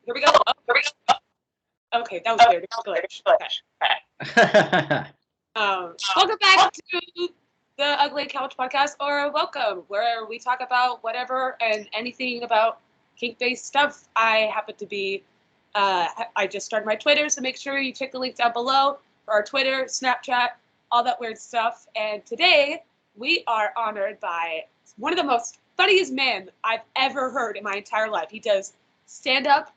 Here we go. Oh, here we go. Okay, that was weird. It was a glitch. Okay. Welcome back to the Ugly Couch Podcast, or welcome, where we talk about whatever and anything about kink-based stuff. I happen to be, I just started my Twitter, so make sure you check the link down below for our Twitter, Snapchat, all that weird stuff. And today, we are honored by one of the most funniest men I've ever heard in my entire life. He does stand-up.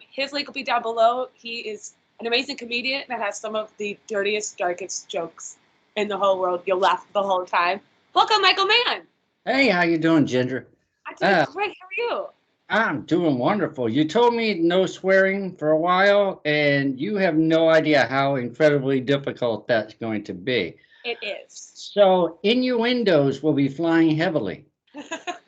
His link will be down below. He is an amazing comedian that has some of the dirtiest, darkest jokes in the whole world. You'll laugh the whole time. Welcome, Michael Mann. Hey, how you doing, Ginger? I'm doing great. How are you? I'm doing wonderful. You told me no swearing for a while, and you have no idea how incredibly difficult that's going to be. It is. So innuendos will be flying heavily. That's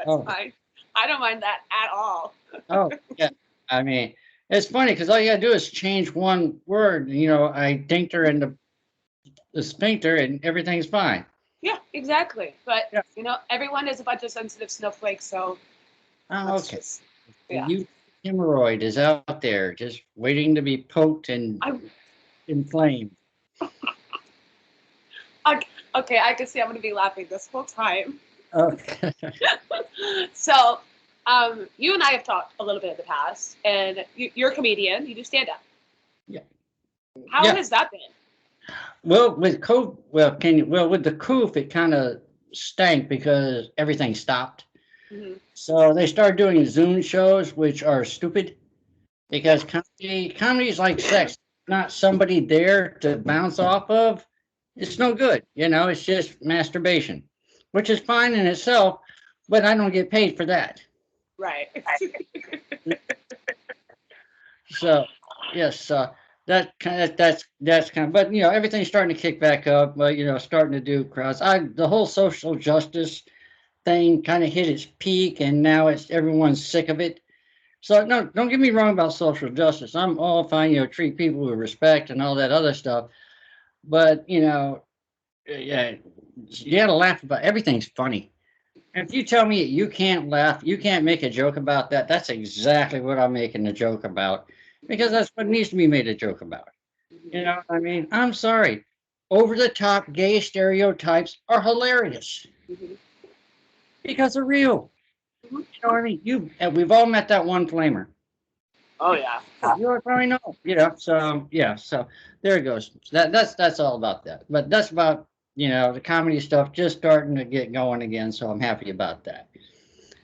fine. I don't mind that at all. Oh, yeah. I mean, it's funny because all you gotta do is change one word. You know, I dinked her in the sphincter, and everything's fine. Yeah, exactly. But you know, everyone is a bunch of sensitive snowflakes, so. Oh, okay. You hemorrhoid is out there, just waiting to be poked and inflamed. Okay, I can see I'm going to be laughing this whole time. Okay. So, you and I have talked a little bit in the past, and you're a comedian. You do stand up. Yeah. How has that been? Well, with the coof, it kind of stank because everything stopped. Mm-hmm. So they started doing Zoom shows, which are stupid because comedy is like sex, not somebody there to bounce off of. It's no good, you know. It's just masturbation, which is fine in itself, but I don't get paid for that. Right. So yes, that's kind of, but you know, everything's starting to kick back up. But you know, starting to do crowds. The whole social justice thing kind of hit its peak, and now everyone's sick of it. So no, don't get me wrong about social justice. I'm all fine, you know, treat people with respect and all that other stuff. But you know, yeah, you got to laugh about everything's funny. And if you tell me you can't laugh, you can't make a joke about that, that's exactly what I'm making a joke about, because that's what needs to be made a joke about. You know what I mean? I'm sorry. Over the top gay stereotypes are hilarious because they're real. You know what I mean? We've all met that one flamer. Oh yeah. You probably know. You know. So yeah. So there it goes. That's all about that. But that's about, you know, the comedy stuff just starting to get going again. So I'm happy about that.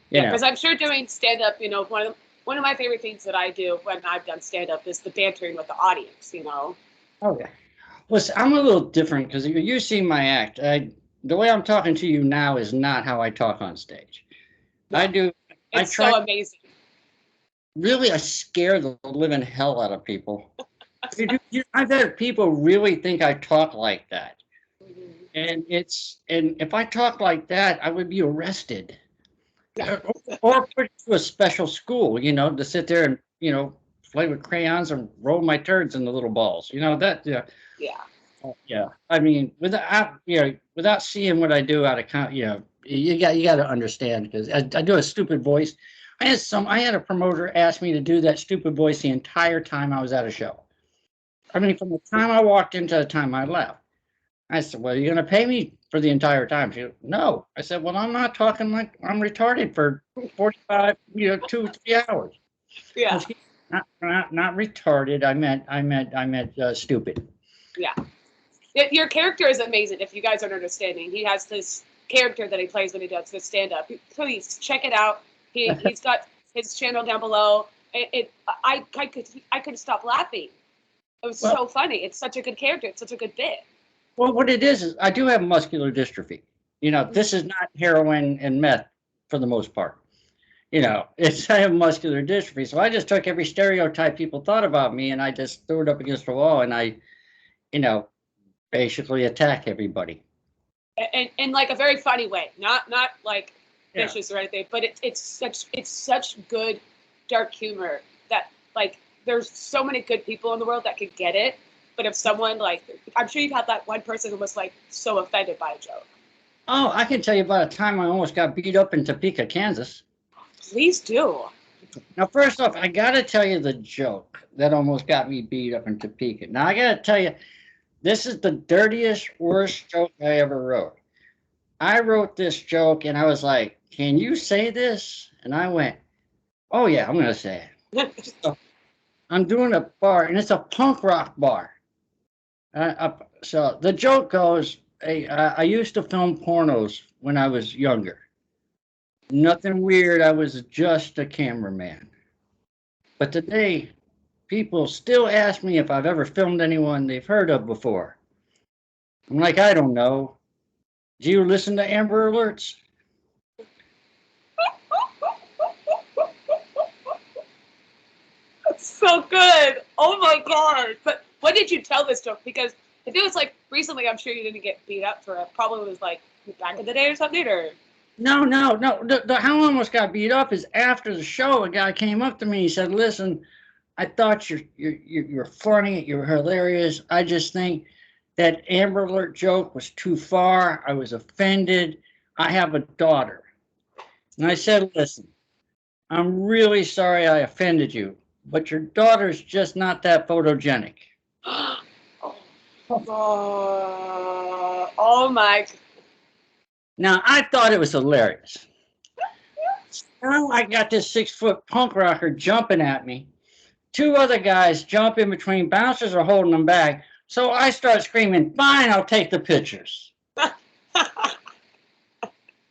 Yeah, because I'm sure doing stand up, you know, one of my favorite things that I do when I've done stand up is the bantering with the audience. You know. Oh yeah. Well, I'm a little different because you see my act. The way I'm talking to you now is not how I talk on stage. Yeah. It's so amazing. Really, I scare the living hell out of people. I've had people really think I talk like that. And if I talk like that, I would be arrested. Or put to a special school, you know, to sit there and, you know, play with crayons and roll my turds in the little balls. You know, that, yeah. Yeah. Yeah. I mean, without seeing what I do out of, you know, you got to understand, because I do a stupid voice. I had a promoter ask me to do that stupid voice the entire time I was at a show. I mean, from the time I walked into the time I left. I said, well, you're going to pay me for the entire time? She said, no. I said, well, I'm not talking like I'm retarded for 45, you know, 2-3 hours. Yeah. Not retarded. I meant stupid. Yeah. Your character is amazing. If you guys aren't understanding, he has this character that he plays when he does his stand-up. Please check it out. He's got his channel down below. I couldn't stop laughing. It was so funny. It's such a good character. It's such a good bit. Well, what it is I do have muscular dystrophy. You know, this is not heroin and meth for the most part. You know, I have muscular dystrophy. So I just took every stereotype people thought about me and I just threw it up against the wall and I, you know, basically attack everybody. In like a very funny way, not like vicious or anything, but it's such good dark humor that, like, there's so many good people in the world that could get it, but if someone, like, I'm sure you've had that one person who was like so offended by a joke. Oh, I can tell you about a time I almost got beat up in Topeka, Kansas. Please do. Now, first off, I got to tell you the joke that almost got me beat up in Topeka. Now, I got to tell you, this is the dirtiest, worst joke I ever wrote. I wrote this joke and I was like, "Can you say this?" And I went, "Oh, yeah, I'm going to say it." So I'm doing a bar and it's a punk rock bar. So the joke goes, hey, I used to film pornos when I was younger. Nothing weird. I was just a cameraman. But today, people still ask me if I've ever filmed anyone they've heard of before. I'm like, I don't know. Do you listen to Amber Alerts? That's so good. Oh my god. But when did you tell this joke? Because if it was like recently, I'm sure you didn't get beat up for it. Probably was like back in the day or something, or No. How I almost got beat up is after the show, a guy came up to me. He said, "Listen, I thought you're funny. You're hilarious. I just think that Amber Alert joke was too far. I was offended. I have a daughter." And I said, "Listen, I'm really sorry I offended you, but your daughter's just not that photogenic." oh, oh my. Now, I thought it was hilarious. Now I got this 6 foot punk rocker jumping at me. Two other guys jump in between. Bouncers are holding them back. So I start screaming, "Fine, I'll take the pictures."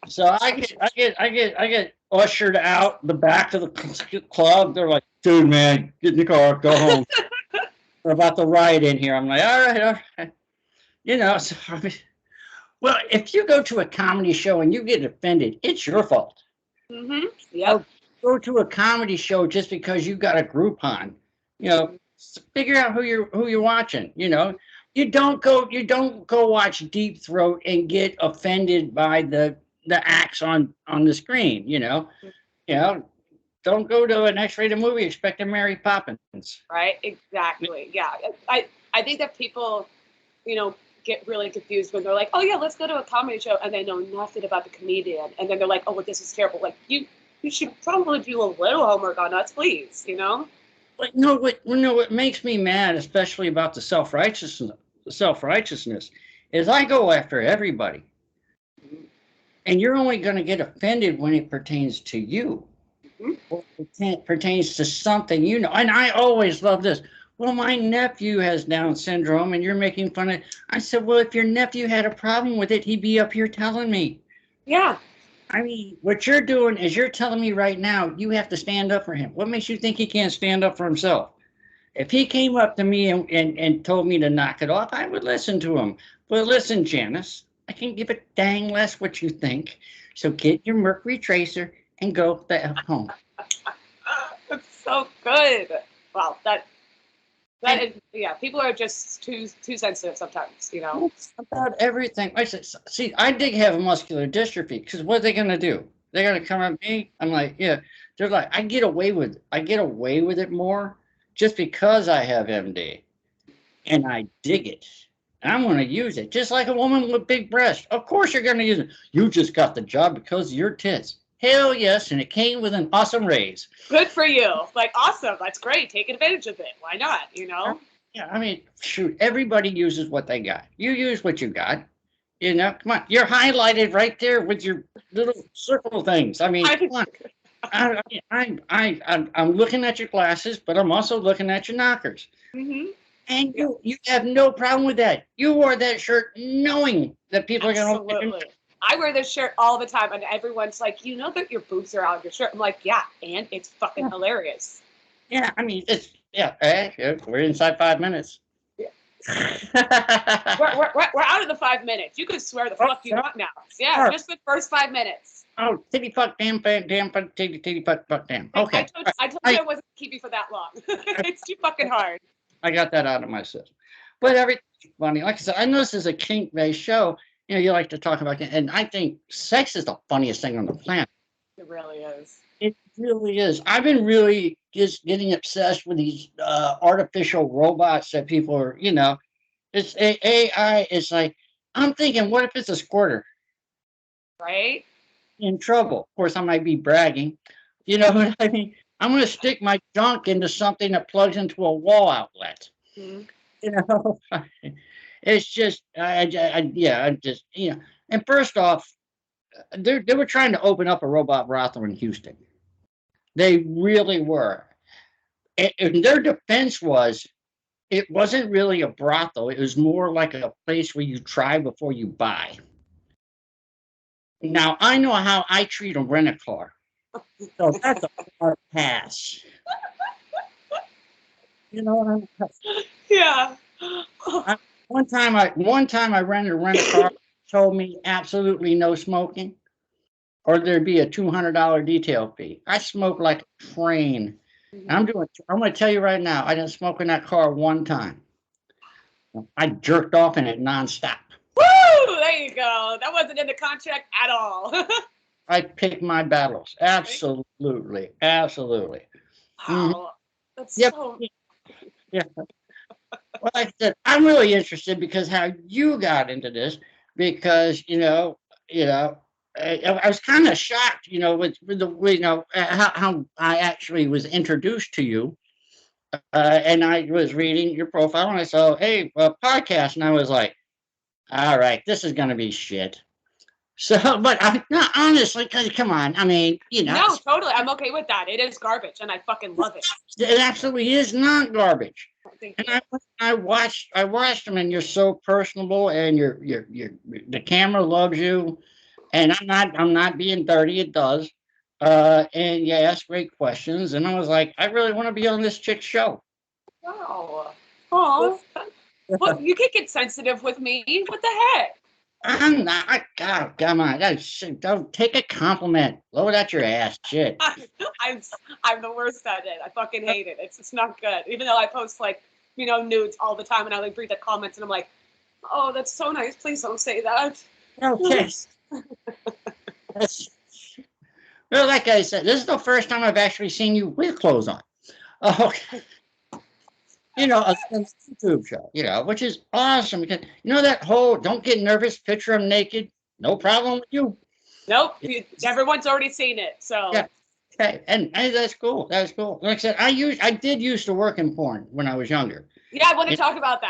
So I get ushered out the back of the club. They're like, "Dude, man, get in the car, go home. We're about to riot in here." I'm like, all right. So, well, if you go to a comedy show and you get offended, it's your fault. Mm-hmm. Yep. Go to a comedy show just because you got a Groupon. Figure out who you're watching. You don't go watch Deep Throat and get offended by the acts on the screen. Don't go to an X-rated movie expecting Mary Poppins. Right. Exactly. Yeah. I think that people, you know, get really confused when they're like, "Oh yeah, let's go to a comedy show," and they know nothing about the comedian, and then they're like, "Oh, well, this is terrible." Like you should probably do a little homework on us, please. But what makes me mad, especially about the self righteousness, is I go after everybody, and you're only going to get offended when it pertains to you. Mhm. Or it pertains to something you know. And I always love this. Well, my nephew has Down syndrome, and you're making fun of. I said, well, if your nephew had a problem with it, he'd be up here telling me. Yeah. I mean, what you're doing is you're telling me right now you have to stand up for him. What makes you think he can't stand up for himself? If he came up to me and told me to knock it off, I would listen to him. But listen, Janice, I can give a dang less what you think. So get your Mercury Tracer and go the F home. It's so good. Wow, that And is, yeah. People are just too sensitive sometimes. it's about everything. I said, see, I did have a muscular dystrophy because what are they going to do? They're going to come at me. I'm like, yeah. They're like, I get away with it more just because I have MD. And I dig it. And I'm going to use it, just like a woman with big breasts. Of course, you're going to use it. You just got the job because of your tits. Hell yes, and it came with an awesome raise. Good for you. Like, awesome. That's great. Take advantage of it. Why not? Yeah, I mean, shoot, everybody uses what they got. You use what you got. Come on, you're highlighted right there with your little circle things. I mean, come on. I'm looking at your glasses, but I'm also looking at your knockers. Mm-hmm. And Yeah, you have no problem with that. You wore that shirt knowing that people are going to. absolutely. I wear this shirt all the time, and everyone's like, "You know that your boobs are out of your shirt." I'm like, "Yeah, and it's fucking hilarious." Yeah, I mean, we're inside 5 minutes. Yeah. We're out of the 5 minutes. You can swear the fuck you want now. Yeah, just the first 5 minutes. Oh, titty fuck, damn, titty fuck, damn. Okay. I told you I wasn't keeping for that long. It's too fucking hard. I got that out of my system. But everything's funny. Like I said, I know this is a kink-based show. You like to talk about, and I think sex is the funniest thing on the planet. It really is. It really is. I've been really just getting obsessed with these artificial robots that people are, it's AI. It's like, I'm thinking, what if it's a squirter? Right? In trouble. Of course, I might be bragging. You know what I mean? I'm going to stick my junk into something that plugs into a wall outlet. Mhm. You know, it's just, yeah, I just, and first off, they were trying to open up a robot brothel in Houston. They really were. And their defense was it wasn't really a brothel. It was more like a place where you try before you buy. Now, I know how I treat a rent-a-car. So that's a hard pass. You know what Yeah. I, one time I rented a rent-a-car, told me absolutely no smoking, or there'd be a $200 detail fee. I smoke like a train. I'm going to tell you right now, I didn't smoke in that car one time. I jerked off in it nonstop. Woo! There you go. That wasn't in the contract at all. I pick my battles. Absolutely. Absolutely. Hmm. Wow. That's Yep. so. Yeah. Well, like I said, I'm really interested because how you got into this, because I was kind of shocked, with the how I actually was introduced to you, and I was reading your profile and I saw, hey, a podcast, and I was like, all right, this is gonna be shit. So, but no, honestly, 'cause come on, I mean, No, totally. I'm okay with that. It is garbage, and I fucking love it. it absolutely is not garbage. Thank And you. I watched them, and you're so personable, and the camera loves you, and I'm not being dirty. It does, and you ask great questions, and I was like, I really want to be on this chick's show. Wow. Oh. Well, you can get sensitive with me. What the heck? I'm not. God, come on, don't take a compliment. Blow it out your ass, shit. I'm I'm the worst at it. I fucking hate it. It's not good. Even though I post like nudes all the time, and I like read the comments, and I'm like, oh, that's so nice. Please don't say that. Okay. That's, well, like I said, this is the first time I've actually seen you with clothes on. Okay. A YouTube show, which is awesome because that whole don't get nervous picture I'm naked, no problem with you. Nope. Everyone's already seen it. So Yeah. Okay. And that's cool. That's cool. Like I said, I did used to work in porn when I was younger. yeah, I want to talk about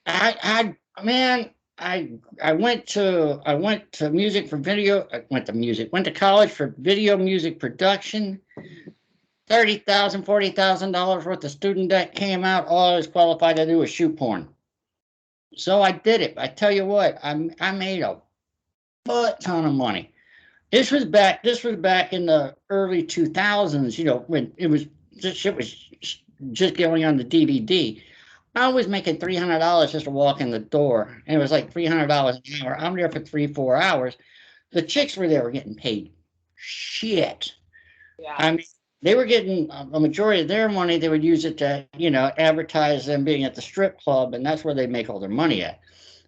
that. Man, I went to music for video. Went to college for video music production. $30,000, $40,000 worth of student debt came out. All I was qualified to do was shoot porn. So I did it. I tell you what, I made a butt ton of money. This was back in the early 2000s, when this shit was just going on the DVD. I was making $300 just to walk in the door, and it was like $300 an hour. I'm there for 3-4 hours. The chicks were getting paid shit. Yeah. I mean, they were getting a majority of their money. They would use it to, advertise them being at the strip club, and that's where they make all their money at.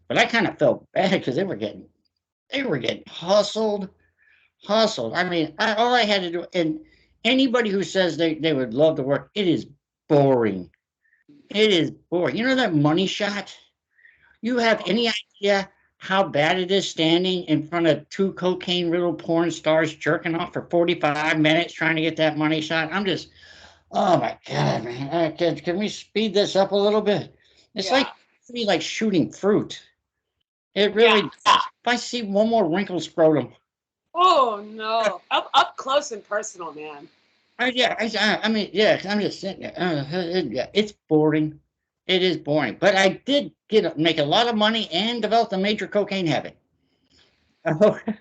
But I kind of felt bad because they were getting hustled. I mean, all I had to do, and anybody who says they would love to work, it is boring. It is boring. You know that money shot? You have any idea how bad it is standing in front of two cocaine-riddled porn stars jerking off for 45 minutes trying to get that money shot? Oh my God, man. Can we speed this up a little bit? It's like to be like shooting fruit. It really does. If I see one more wrinkle scrotum. Oh no. Up close and personal, man. I mean, yeah, I'm just sitting there. Yeah, it's boring. It is boring. But I did make a lot of money and develop a major cocaine habit. Oh, you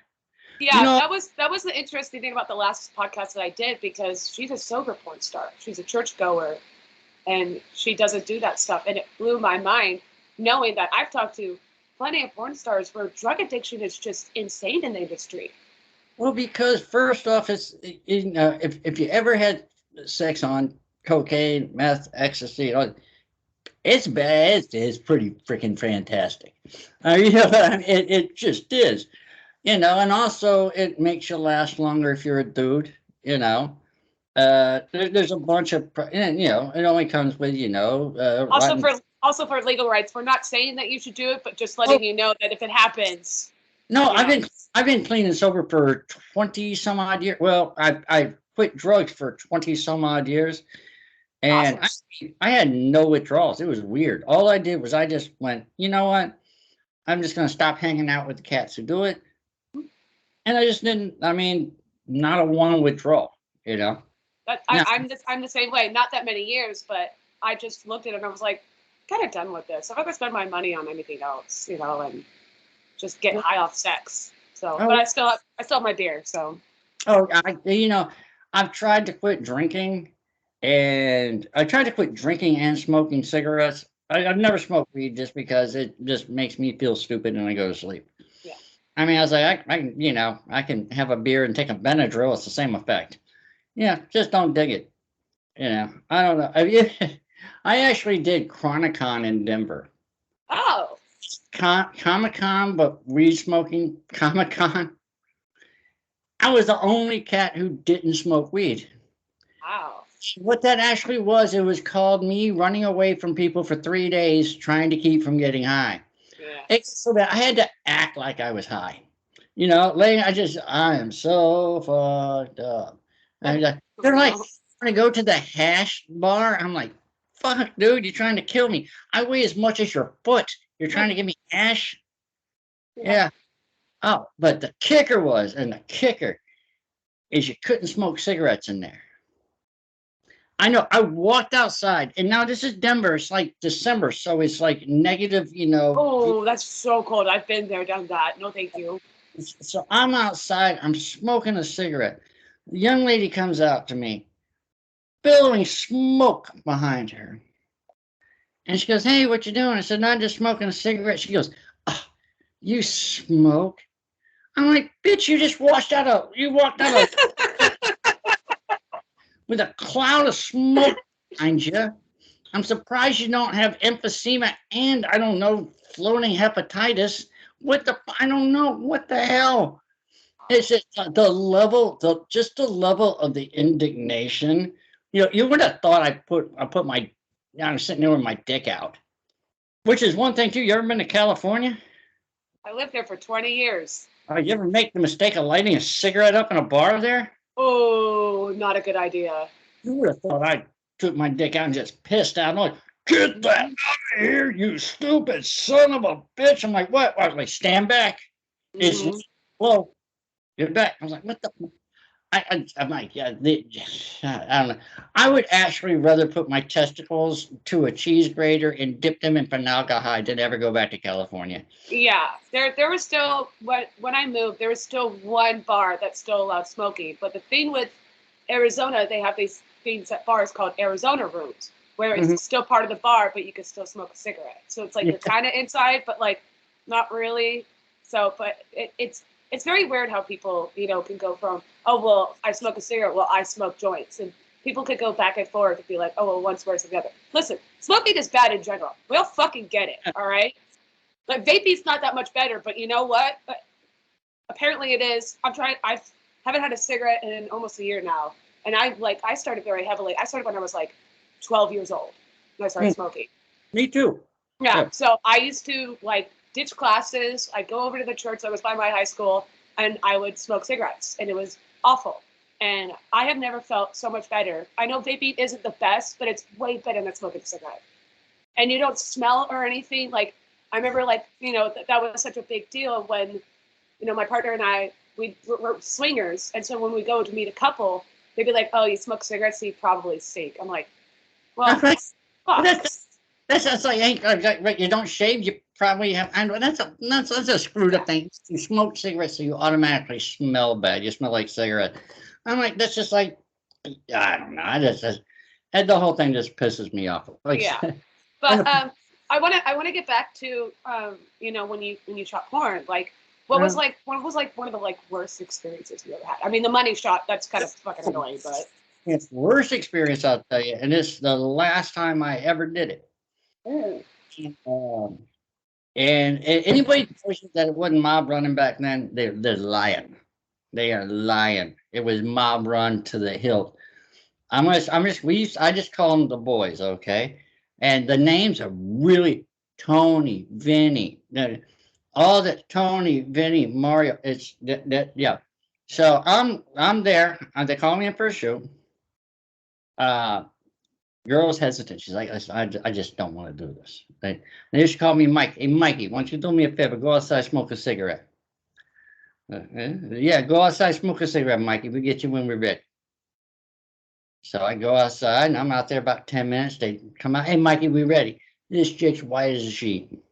Yeah, know, that was the interesting thing about the last podcast that I did, because she's a sober porn star. She's a churchgoer, and she doesn't do that stuff. And it blew my mind knowing that I've talked to plenty of porn stars where drug addiction is just insane in the industry. well, because first off, if you ever had sex on cocaine, meth, ecstasy, it's bad. It's pretty freaking fantastic. It just is. And also it makes you last longer if you're a dude. There's a bunch of, and, it only comes with, Also rotten. for legal rights, we're not saying that you should do it, but just letting you know that if it happens. No, I've been clean and sober for 20 some odd years. Well, I quit drugs for 20 some odd years, and Awesome. I had no withdrawals. It was weird. All I did was I just went, you know what? I'm just going to stop hanging out with the cats who do it. And I just didn't, I mean, not a one withdrawal, you know? But Now, I'm the same way. Not that many years, but I just looked at it and I was like, kind of done with this. I'm not gonna spend my money on anything else, and just get high off sex. So, but oh, I still have my beer. So, I've tried to quit drinking, and I tried to quit drinking and smoking cigarettes. I've never smoked weed just because it just makes me feel stupid and I go to sleep. yeah. I mean, I was like, I can have a beer and take a Benadryl. It's the same effect. Yeah, just don't dig it. I don't know. I actually did Chronicon in Denver. Oh, Comic Con, but weed smoking Comic Con. I was the only cat who didn't smoke weed. wow. What that actually was, it was called me running away from people for 3 days trying to keep from getting high. Yeah. It's so that I had to act like I was high. I am so fucked up. And they're like, trying to go to the hash bar. I'm like, fuck, dude, you're trying to kill me. I weigh as much as your foot. You're trying to give me hash? Yeah. Oh, but the kicker is you couldn't smoke cigarettes in there. I know. I walked outside, and now this is Denver. It's like December, so it's like negative, Oh, that's so cold. I've been there, done that. No, thank you. So I'm outside, I'm smoking a cigarette. The young lady comes out to me, billowing smoke behind her. And she goes, "Hey, what you doing?" I said, "No, I'm just smoking a cigarette." She goes, "Oh, you smoke?" I'm like, "Bitch, you walked out with a cloud of smoke behind you. I'm surprised you don't have emphysema and I don't know, floating hepatitis. I don't know, what the hell?" It's just just the level of the indignation. You would have thought I put my, I'm sitting there with my dick out, which is one thing too. You ever been to California? I lived there for 20 years. You ever make the mistake of lighting a cigarette up in a bar there? Oh, not a good idea. You would have thought I took my dick out and just pissed out. I'm like, "Get that out of here, you stupid son of a bitch!" I'm like, "What?" I was like, "Stand back." It's Mhm. Whoa, you're back. I was like, "What the?" I'm like, yeah, I don't know. I would actually rather put my testicles to a cheese grater and dip them in formaldehyde than ever go back to California. Yeah, there was still when I moved, there was still one bar that still allowed smoking. But the thing with Arizona, they have these things at bars called Arizona rooms, where Mhm. it's still part of the bar, but you can still smoke a cigarette. So it's like Yeah. you're kind of inside, but like not really. So, but it's very weird how people can go from, oh well, I smoke a cigarette, well I smoke joints, and people could go back and forth and be like, oh well, one's worse than the other. Listen, smoking is bad in general. We all fucking get it, all right? Like vaping's not that much better, but you know what? But apparently it is. I haven't had a cigarette in almost a year now, and I started very heavily. I started when I was like 12 years old when I started Mm, smoking. me too. Yeah. Yeah. So I used to like ditch classes. I'd go over to the church that was by my high school, and I would smoke cigarettes, and it was awful. And I have never felt so much better. I know vaping isn't the best, but it's way better than smoking a cigarette. And you don't smell or anything. Like I remember, like that was such a big deal when my partner and I we're swingers, and so when we go to meet a couple, they'd be like, "Oh, you smoke cigarettes, so you probably stink." I'm like, "Well, Right. fuck." That's like, hey, right, you don't shave, you probably have. And that's a screwed Yeah, up thing. You smoke cigarettes, so you automatically smell bad. You smell like cigarette. I'm like, that's just like, I don't know. And the whole thing just pisses me off. Like, yeah. and But the, I want to get back to when you shot porn. Like, what was one of the like worst experiences you ever had? I mean, the money shot, that's kind of fucking annoying, but it's worst experience, I'll tell you, and it's the last time I ever did it. ooh, Um, anybody that tells you that it wasn't mob running back then, they're lying. They are lying. It was mob run to the hilt. I just call them the boys, okay? And the names are really Tony, Vinny, all that Tony, Vinny, Mario. It's that, yeah. So I'm there. They call me in for a shoot. Uh, Girl's hesitant. She's like, I just don't want to do this. They just call me Mike. Hey, Mikey, why don't you do me a favor? Go outside, smoke a cigarette. Yeah, go outside, smoke a cigarette, Mikey. We get you when we're ready. So I go outside, and I'm out there about 10 minutes. They come out. Hey, Mikey, we ready? This chick's white as a sheet.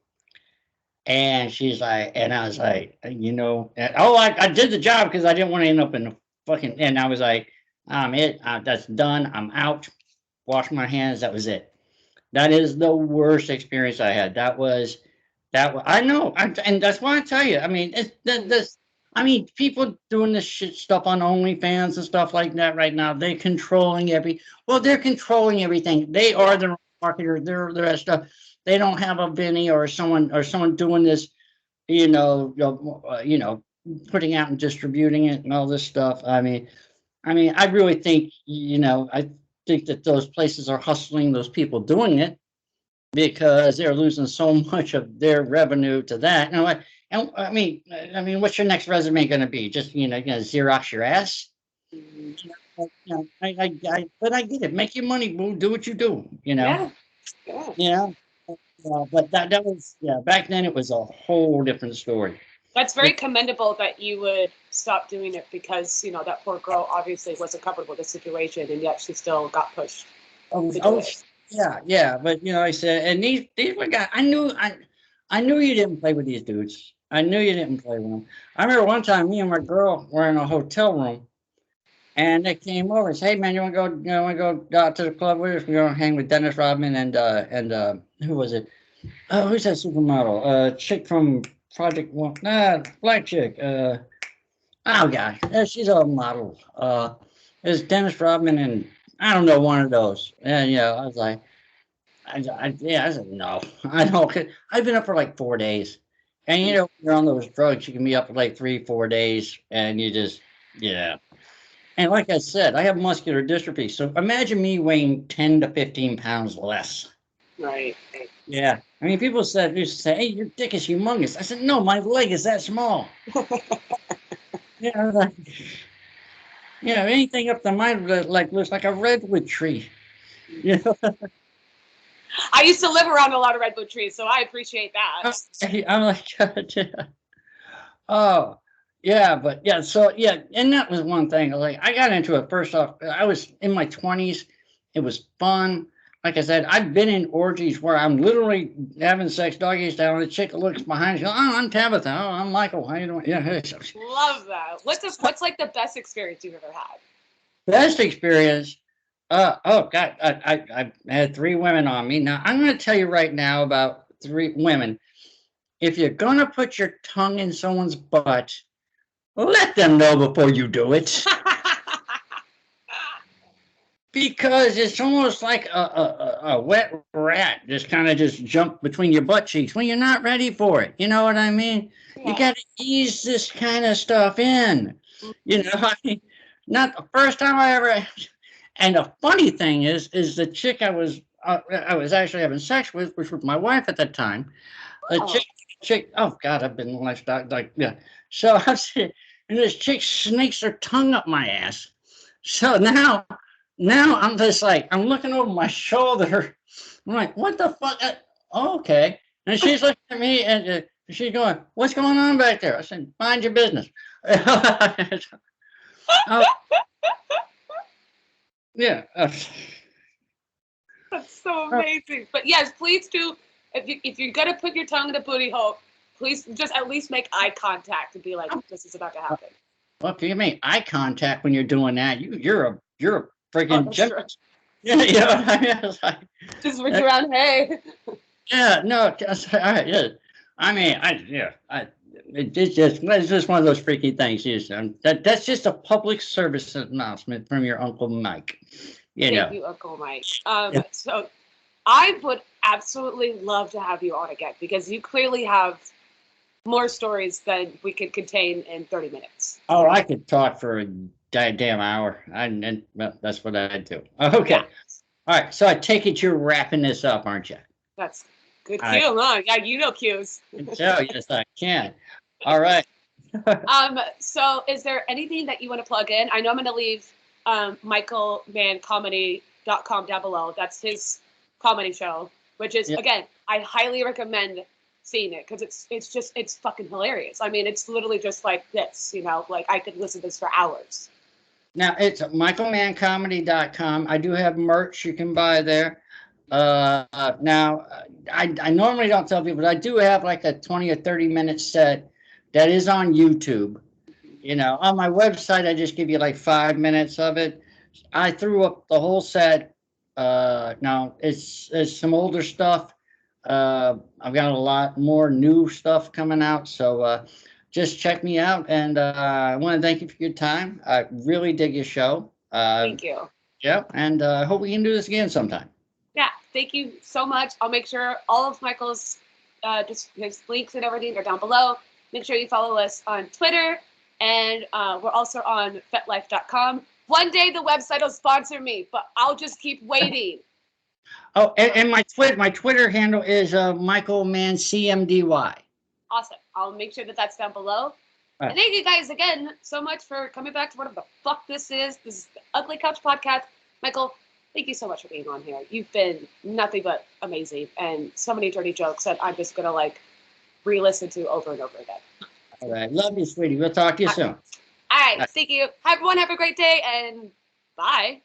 And she's like, and I was like, I did the job because I didn't want to end up in the fucking. And I was like, that's done. I'm out. Wash my hands. That was it. That is the worst experience I had. I know, and that's why I tell you. I mean, it's this. I mean, people doing this shit stuff on OnlyFans and stuff like that right now. They're controlling everything. They are the marketer. They're that stuff. They don't have a Vinny or someone doing this. Putting out and distributing it and all this stuff. I mean, I really think I think that those places are hustling those people doing it because they're losing so much of their revenue to that. And I mean, what's your next resume going to be? Just Xerox your ass. But I get it. Make your money, boo. Do what you do. Yeah. Yeah. You know. But that was back then it was a whole different story. That's very commendable that you would stop doing it because, that poor girl obviously wasn't comfortable with the situation and yet she still got pushed to do it. Yeah. But I said, and these were guys. I knew you didn't play with these dudes. I knew you didn't play with them. I remember one time me and my girl were in a hotel room, and they came over and said, "Hey man, you want to go out to the club with us? We're gonna hang with Dennis Rodman and who was it? Oh, who's that supermodel? Chick from Project One. Nah, black chick. Oh god, she's a model. It's Dennis Rodman and I don't know, one of those. And I was like, I said no, I don't. I've been up for like 4 days, and you're on those drugs. You can be up for like 3, 4 days, and you just yeah. And like I said, I have muscular dystrophy, so imagine me weighing 10 to 15 pounds less. Right. Yeah, I mean, people used to say, "Hey, your dick is humongous." I said, "No, my leg is that small." Like, anything up to mine like looks like a redwood tree. You know, I used to live around a lot of redwood trees, so I appreciate that. I'm like, God, yeah. Oh, yeah, but yeah, so yeah, and that was one thing. Like, I got into it first off. I was in my 20s. It was fun. Like I said, I've been in orgies where I'm literally having sex, doggy style, and the chick looks behind you. Oh, I'm Tabitha. Oh, I'm Michael. How you doing? Yeah, hey. Love that. What's like the best experience you've ever had? Best experience. Oh God, I had 3 women on me. Now I'm going to tell you right now about 3 women. If you're going to put your tongue in someone's butt, let them know before you do it. Because it's almost like a wet rat just kind of just jump between your butt cheeks when you're not ready for it. You know what I mean? Yeah. You got to ease this kind of stuff in. I mean, not the first time I ever. And the funny thing is the chick I was actually having sex with, which was my wife at the time. A chick. Oh God, I've been like yeah. So I said, and this chick snakes her tongue up my ass. So now I'm just like I'm looking over my shoulder. I'm like, what the fuck? Okay. And she's looking at me and she's going, "What's going on back there?" I said, "Mind your business." Oh, yeah. That's so amazing. But yes, please do. If you're gonna put your tongue in a booty hole, please just at least make eye contact and be like, "This is about to happen." Well, you make eye contact when you're doing that. You're a freaking That's yeah. I mean, I was like, just reach around. Hey. yeah, no, all right, yeah. I mean, it's just one of those freaky things. That's just a public service announcement from your Uncle Mike. Thank you, Uncle Mike. So I would absolutely love to have you on again because you clearly have more stories than we could contain in 30 minutes. Oh, I could talk for a damn hour. Well, that's what I do. Okay. Yeah. All right. So I take it you're wrapping this up, aren't you? That's good cue, huh? Yeah, you know cues. So yes, I can. All right. So is there anything that you want to plug in? I know I'm going to leave michaelmanncomedy.com down below. That's his comedy show, which is, Yeah. again, I highly recommend seeing it because it's fucking hilarious. I mean, it's literally just like this, you know, like I could listen to this for hours. Now it's michaelmanncomedy.com. I do have merch you can buy there. Now I normally don't tell people, but I do have like a 20 or 30-minute set that is on YouTube. You know, on my website, I just give you like 5 minutes of it. I threw up the whole set. Now it's some older stuff. I've got a lot more new stuff coming out, so just check me out. And I want to thank you for your time. I really dig your show. Thank you. Yeah, and I hope we can do this again sometime. Yeah, thank you so much. I'll make sure all of Michael's just his links and everything are down below. Make sure you follow us on Twitter, and we're also on fetlife.com. One day the website will sponsor me, but I'll just keep waiting. Oh, and my Twitter handle is Michael Mann CMDY. Awesome. I'll make sure that that's down below. Right. And thank you guys again so much for coming back to whatever the fuck this is. This is the Ugly Couch Podcast. Michael, thank you so much for being on here. You've been nothing but amazing, and so many dirty jokes that I'm just gonna like re-listen to over and over again. All right, love you, sweetie. We'll talk to you soon. All right, thank you. Everyone have a great day, and bye.